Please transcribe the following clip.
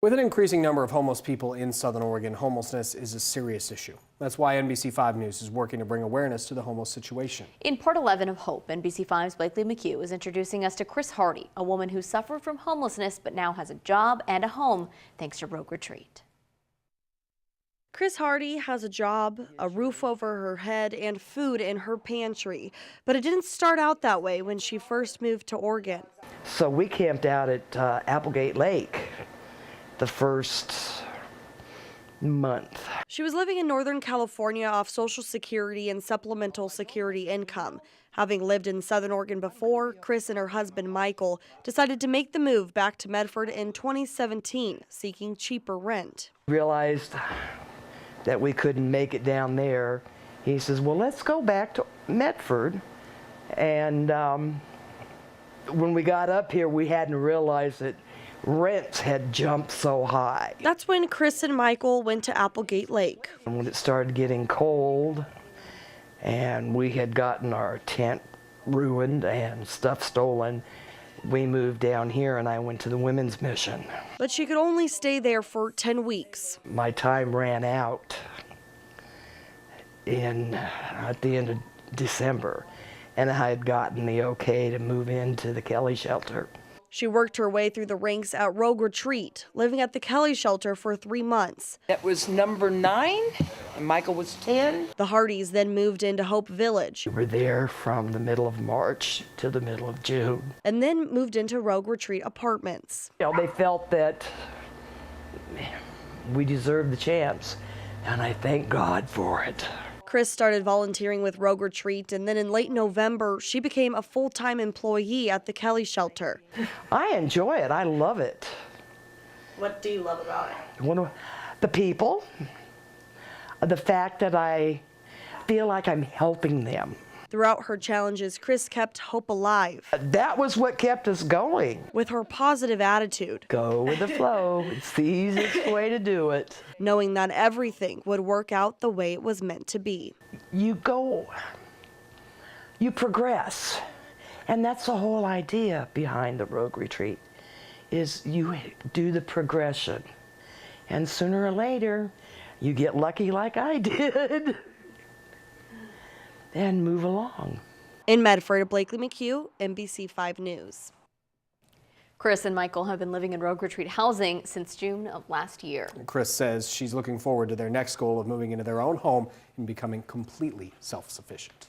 With an increasing number of homeless people in Southern Oregon, homelessness is a serious issue. That's why NBC5 News is working to bring awareness to the homeless situation. In Part 11 of Hope, NBC5's Blakely McHugh is introducing us to Chris Hardy, a woman who suffered from homelessness but now has a job and a home thanks to Rogue Retreat. Chris Hardy has a job, a roof over her head, and food in her pantry. But it didn't start out that way when she first moved to Oregon. So we camped out at Applegate Lake the first month. She was living in Northern California off Social Security and supplemental security income. Having lived in Southern Oregon before, Chris and her husband Michael decided to make the move back to Medford in 2017, seeking cheaper rent. Realized that we couldn't make it down there. He says, well, let's go back to Medford. And when we got up here, we hadn't realized that rents had jumped so high. That's when Chris and Michael went to Applegate Lake. And when it started getting cold and we had gotten our tent ruined and stuff stolen, we moved down here and I went to the women's mission. But she could only stay there for 10 weeks. My time ran out at the end of December, and I had gotten the okay to move into the Kelly shelter. She worked her way through the ranks at Rogue Retreat, living at the Kelly shelter for 3 months. That was number 9, and Michael was 10. The Hardys then moved into Hope Village. We were there from the middle of March to the middle of June. And then moved into Rogue Retreat apartments. You know, they felt that we deserved the chance, and I thank God for it. Chris started volunteering with Rogue Retreat, and then in late November, she became a full-time employee at the Kelly shelter. I enjoy it. I love it. What do you love about it? The people, the fact that I feel like I'm helping them. Throughout her challenges, Chris kept hope alive. That was what kept us going. With her positive attitude. Go with the flow. It's the easiest way to do it. Knowing that everything would work out the way it was meant to be. You progress. And that's the whole idea behind the Rogue Retreat, is you do the progression. And sooner or later, you get lucky like I did. And move along. In Medford, Blakely McHugh, NBC5 News. Chris and Michael have been living in Rogue Retreat housing since June of last year. Chris says she's looking forward to their next goal of moving into their own home and becoming completely self-sufficient.